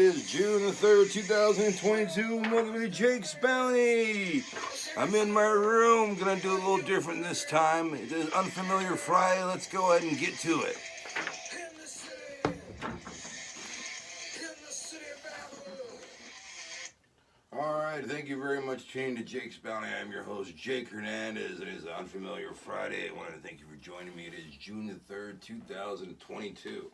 It is June the 3rd, 2022. Welcome to Jake's Bounty. I'm in my room. Gonna do a little different this time. It is Unfamiliar Friday. Let's go ahead and get to it. Alright, thank you very much for tuning to Jake's Bounty. I'm your host, Jake Hernandez. It is Unfamiliar Friday. I wanted to thank you for joining me. It is June the 3rd, 2022.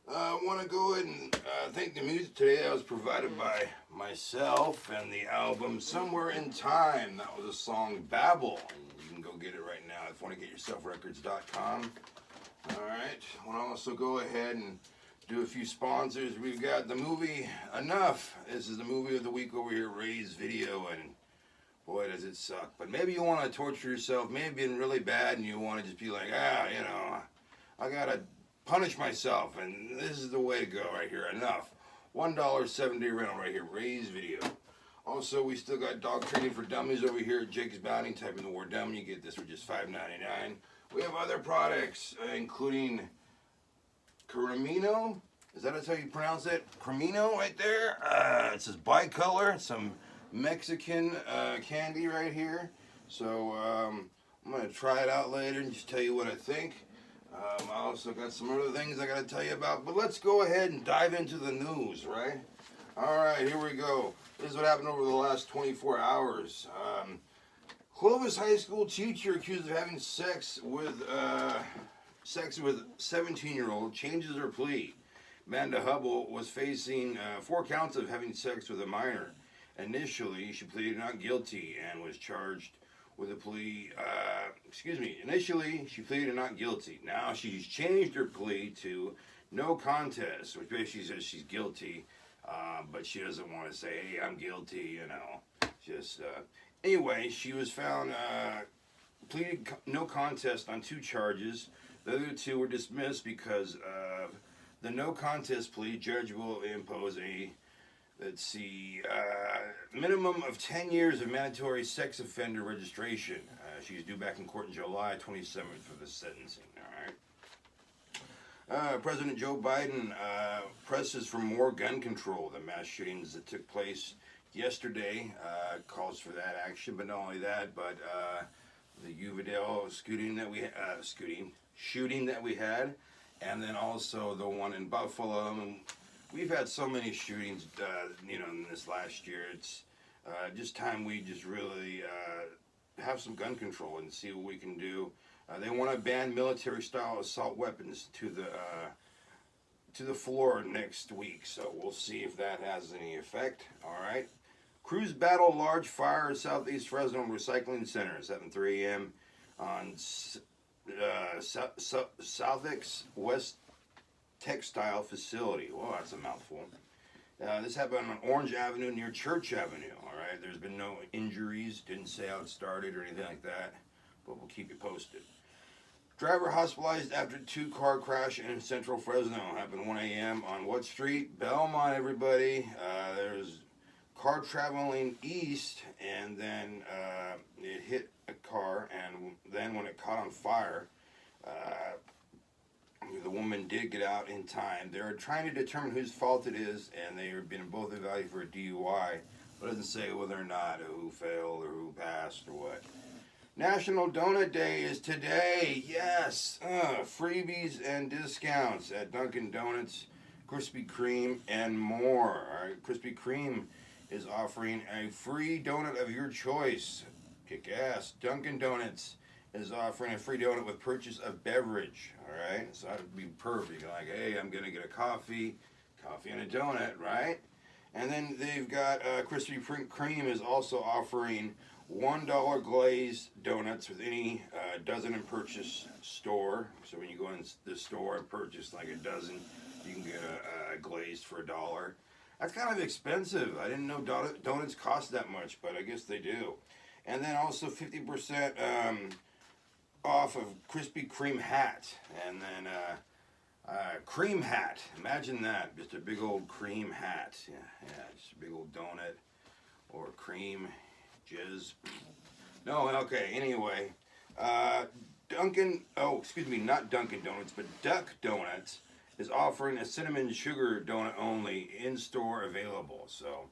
I want to go ahead and thank the music today. That was provided by myself and the album Somewhere in Time. That was a song, Babel. You can go get it right now if you want to get yourselfrecords.com. Alright, I want to also go ahead and do a few sponsors. We've got the movie Enough. This is the movie of the week over here, Ray's Video, and boy does it suck. But maybe you want to torture yourself, maybe been really bad and you want to just be like, I gotta punish myself, and this is the way to go right here. Enough. $1 7-day rental right here, Ray's Video. Also, we still got dog training for dummies over here at Jake's Bounty. Type in the word dummy, you get this for just $5.99. We have other products, including Kreme. Is that how you pronounce it? Kreme right there. It says bicolor. Some Mexican candy right here. So I'm going to try it out later and just tell you what I think. I also got some other things I got to tell you about. But let's go ahead and dive into the news, right? Alright, here we go. This is what happened over the last 24 hours. Clovis High School teacher accused of having sex with 17-year-old changes her plea. Amanda Hubble was facing 4 counts of having sex with a minor. Initially, she pleaded not guilty and was charged with a plea. Initially, she pleaded not guilty. Now she's changed her plea to no contest, which basically says she's guilty, but she doesn't want to say, hey, I'm guilty, Anyway, she was found, pleaded no contest on 2 charges. The other 2 were dismissed because of the no contest plea. Judge will impose a, minimum of 10 years of mandatory sex offender registration. She's due back in court in July 27th for the sentencing, all right? President Joe Biden presses for more gun control. The mass shootings that took place yesterday calls for that action, but not only that, but the Uvalde shooting that we had, and then also the one in Buffalo. And we've had so many shootings, in this last year. It's just time we just really have some gun control and see what we can do. They want to ban military-style assault weapons to the floor next week, so we'll see if that has any effect. All right. Crews battle large fire at Southeast Fresno Recycling Center, 7:03 a.m. on Southix West Textile Facility. Whoa, that's a mouthful. This happened on Orange Avenue near Church Avenue. All right, there's been no injuries. Didn't say how it started or anything like that, but we'll keep you posted. Driver hospitalized after 2-car crash in Central Fresno. Happened 1 a.m. on what street? Belmont, everybody. There's car traveling east, and then it hit a car, and then when it caught on fire, the woman did get out in time. They're trying to determine whose fault it is, and they are being both evaluated for a DUI, but it doesn't say whether or not who failed or who passed or what. National Donut Day is today. Yes, freebies and discounts at Dunkin Donuts, Krispy Kreme, and more. All right, Krispy Kreme is offering a free donut of your choice. Kick ass. Dunkin Donuts is offering a free donut with purchase of beverage. All right, so that would be perfect. You're like, hey, I'm gonna get a coffee and a donut, right? And then they've got Krispy Kreme is also offering $1 glazed donuts with any dozen and purchase store. So when you go in the store and purchase like a dozen, you can get a glazed for $1. That's kind of expensive. I didn't know donuts cost that much, but I guess they do. And then also 50% off of Krispy Kreme hat. And then cream hat. Imagine that. Just a big old cream hat. Yeah, just a big old donut or cream jizz. No, okay, anyway. Not Dunkin Donuts, but Duck Donuts is offering a cinnamon sugar donut only in-store available. So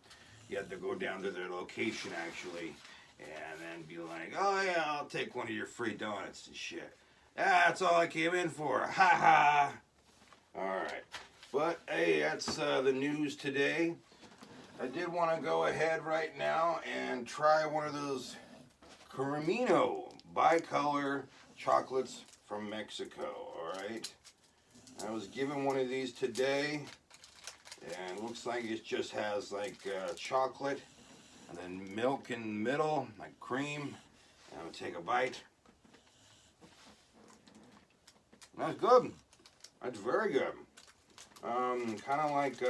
you have to go down to their location actually and then be like, oh yeah, I'll take one of your free donuts and shit. Ah, that's all I came in for. Ha ha. Alright. But hey, that's the news today. I did want to go ahead right now and try one of those Kreme bicolor chocolates from Mexico. Alright. I was given one of these today, and it looks like it just has like chocolate and then milk in the middle, like cream. And I'm gonna take a bite. That's good. That's very good. Kind of like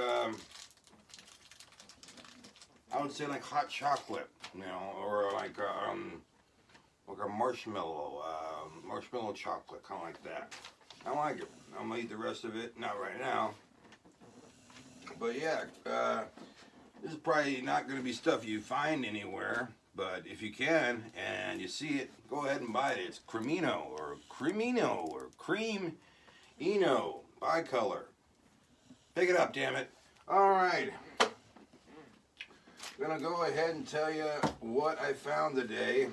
I would say like hot chocolate, you know, or like a marshmallow chocolate, kind of like that. I like it. I'm gonna eat the rest of it, not right now. But yeah, this is probably not gonna be stuff you find anywhere. But if you can and you see it, go ahead and buy it. It's Cremino or Cream Eno bicolor. Pick it up, damn it. All right. I'm gonna go ahead and tell you what I found today.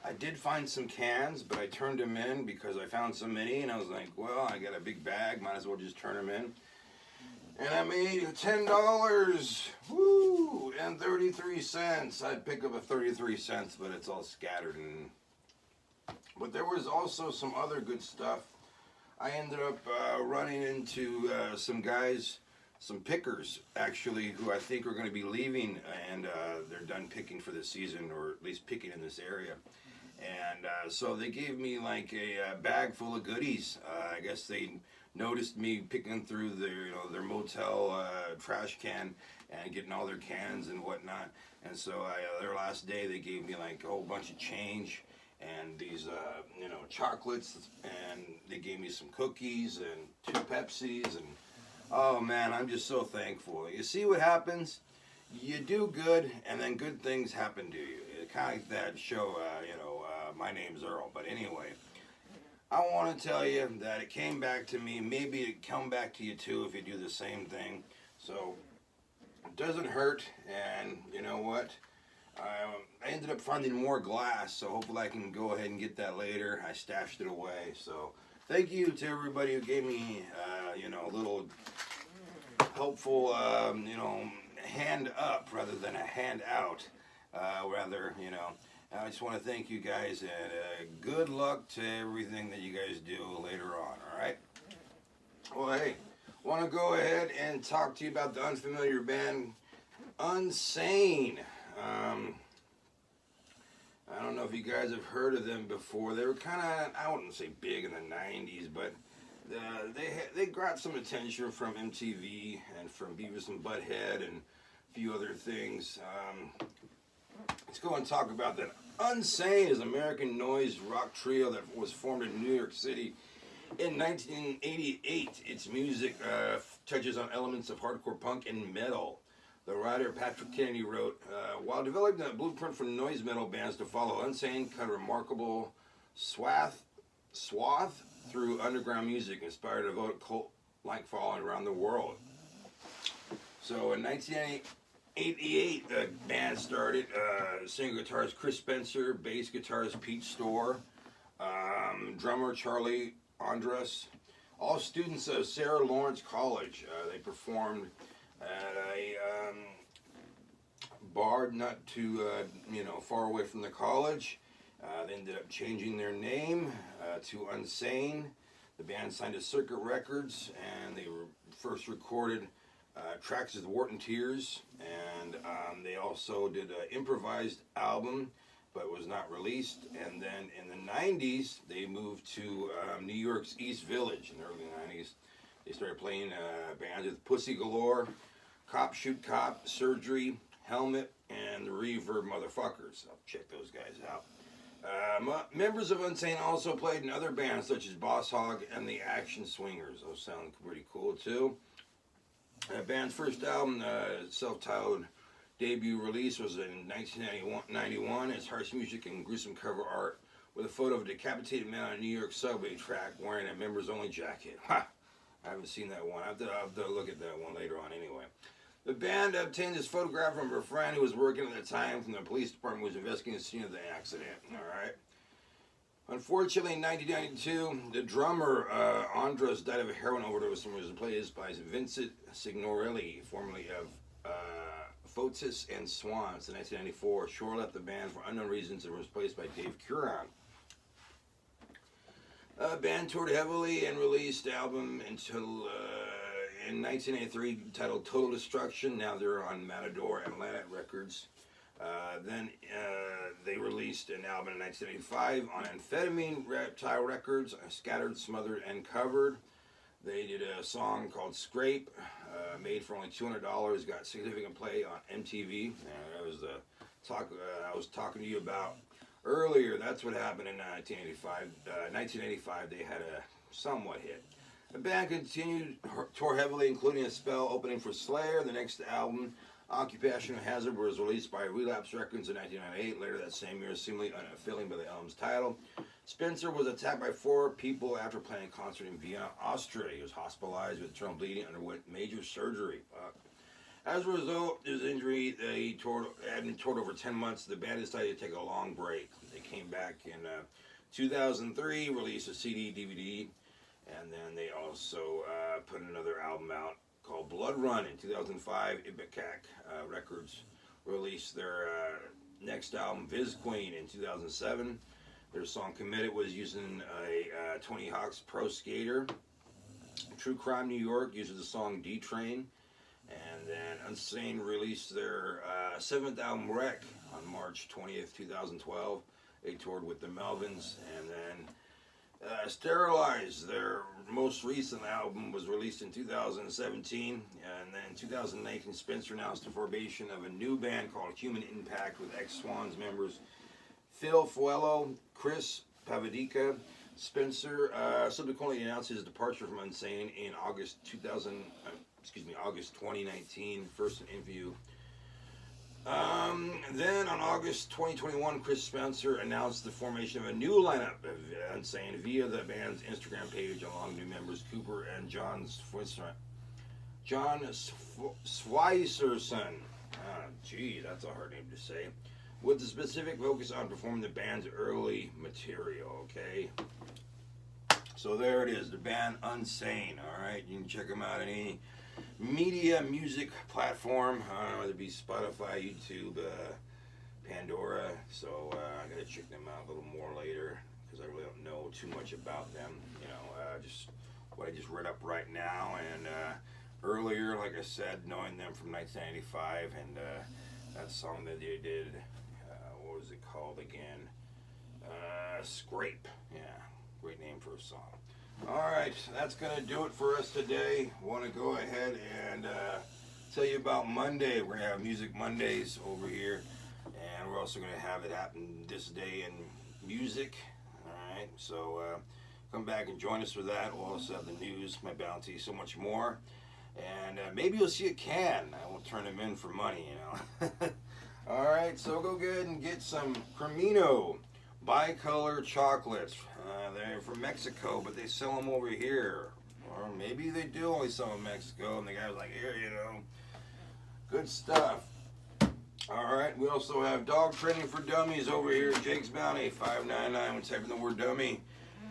I did find some cans, but I turned them in because I found so many, and I was like, well, I got a big bag, might as well just turn them in. And I made $10, woo, and 33 cents. I'd pick up a 33 cents, but it's all scattered. But there was also some other good stuff. I ended up running into some guys, some pickers actually, who I think are going to be leaving, and they're done picking for the season, or at least picking in this area. And so they gave me like a bag full of goodies. I guess they noticed me picking through their motel trash can and getting all their cans and whatnot. And so their last day they gave me like a whole bunch of change and these chocolates, and they gave me some cookies and 2 Pepsis, and oh man, I'm just so thankful. You see what happens? You do good, and then good things happen to you. It's kind of like that show, My Name's Earl. But anyway, I want to tell you that it came back to me. Maybe it come back to you too if you do the same thing. So it doesn't hurt, and you know what? I ended up finding more glass, so hopefully I can go ahead and get that later. I stashed it away. So thank you to everybody who gave me, a little helpful, hand up rather than a hand out. I just want to thank you guys, and good luck to everything that you guys do later on, all right? Well, hey, want to go ahead and talk to you about the unfamiliar band Unsane. I don't know if you guys have heard of them before. They were kind of, I wouldn't say big in the 90s, but they got some attention from MTV and from Beavis and Butthead and a few other things. Let's go and talk about that. Unsane is an American noise rock trio that was formed in New York City in 1988. Its music touches on elements of hardcore punk and metal. The writer Patrick Kennedy wrote, while developing a blueprint for noise metal bands to follow, Unsane cut a remarkable swath through underground music, inspired a devout cult-like following around the world. So in 1988, the band started. Singer guitarist Chris Spencer, bass guitarist Pete Storr, drummer Charlie Andrus, all students of Sarah Lawrence College. They performed at a bar not too far away from the college. They ended up changing their name to Unsane. The band signed to Circuit Records, and they were first recorded tracks as Wharton Tears, and they also did an improvised album, but was not released. And then in the 90s, they moved to New York's East Village. In the early 90s, they started playing bands with Pussy Galore, Cop Shoot Cop, Surgery, Helmet, and the Reverb Motherfuckers. I'll check those guys out. Members of Unsane also played in other bands such as Boss Hog and the Action Swingers. Those sound pretty cool too. The band's first album, self-titled debut release, was in 1991. It's harsh music and gruesome cover art with a photo of a decapitated man on a New York subway track wearing a members-only jacket. Ha! I haven't seen that one. I'll have to look at that one later on anyway. The band obtained this photograph from a friend who was working at the time from the police department who was investigating the scene of the accident. All right. Unfortunately, in 1992, the drummer Andres died of a heroin overdose and was replaced by Vincent Signorelli, formerly of Fotis and Swans. In 1994, Shore left the band for unknown reasons and was replaced by Dave Curon. Band toured heavily and released album until in 1983 titled Total Destruction. Now they're on Matador Atlantic Records. Then they released an album in 1985 on Amphetamine Reptile Records, Scattered, Smothered, and Covered. They did a song called Scrape, made for only $200, got significant play on MTV. That was the talk I was talking to you about earlier. That's what happened in 1985. 1985, they had a somewhat hit. The band continued tour heavily, including a spell opening for Slayer. The next album, Occupational Hazard, was released by Relapse Records in 1998. Later that same year, seemingly unfilling by the album's title. Spencer was attacked by 4 people after playing a concert in Vienna, Austria. He was hospitalized with internal bleeding, underwent major surgery. As a result of his injury, had been toured over 10 months. The band decided to take a long break. They came back in 2003, released a CD, DVD, and then they also put another album out called Blood Run in 2005. Ipecac Records released their next album, Viz Queen, in 2007. Their song Committed was using a Tony Hawk's Pro Skater. True Crime New York uses the song D-Train. And then Unsane released their 7th album, Wreck, on March 20th, 2012. They toured with the Melvins. And then Sterilize, their most recent album, was released in 2017. And then in 2019, Spencer announced the formation of a new band called Human Impact with ex-Swans members Phil Fuello, Chris Pavadica. Spencer subsequently announced his departure from Unsane in August 2019, first an interview. Then on August 2021, Chris Spencer announced the formation of a new lineup of Unsane via the band's Instagram page, along new members Cooper and John Swicerson. Gee, that's a hard name to say. With the specific focus on performing the band's early material, okay? So there it is, the band Unsane, all right? You can check them out on any media music platform, whether it be Spotify, YouTube, Pandora. So I gotta check them out a little more later because I really don't know too much about them. You know, just what I just read up right now, and earlier, like I said, knowing them from 1995, and that song that they did, what was it called again? Scrape. Yeah, great name for a song. Alright, that's going to do it for us today. Want to go ahead and tell you about Monday. We're going to have Music Mondays over here, and we're also going to have it happen this day in music. Alright, so come back and join us for that. We'll also have the news, my bounty, so much more. And maybe you'll see a can. I will turn them in for money, you know. Alright, so go ahead and get some Cremino bicolor chocolates. They're from Mexico, but they sell them over here. Or maybe they do only sell them in Mexico, and the guy was like, here, you know. Good stuff. Alright, we also have Dog Training for Dummies over here at Jake's Bounty, $5.99 when typing the word dummy.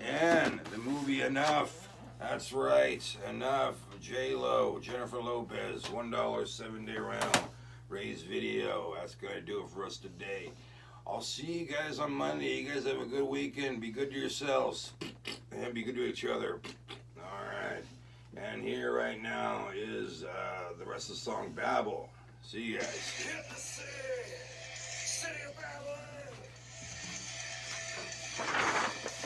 And the movie Enough. That's right, Enough. J-Lo, Jennifer Lopez, $1 7-day round. Ray's video. That's going to do it for us today. I'll see you guys on Monday. You guys have a good weekend. Be good to yourselves. And be good to each other. Alright. And here right now is the rest of the song, Babel. See you guys.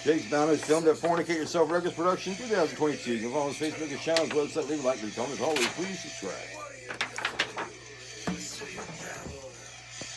Jake's Bounty is filmed at Fornicate Yourself Records Production 2022. You can follow his Facebook and channel, his website, leave a like, and comment. As always, please subscribe.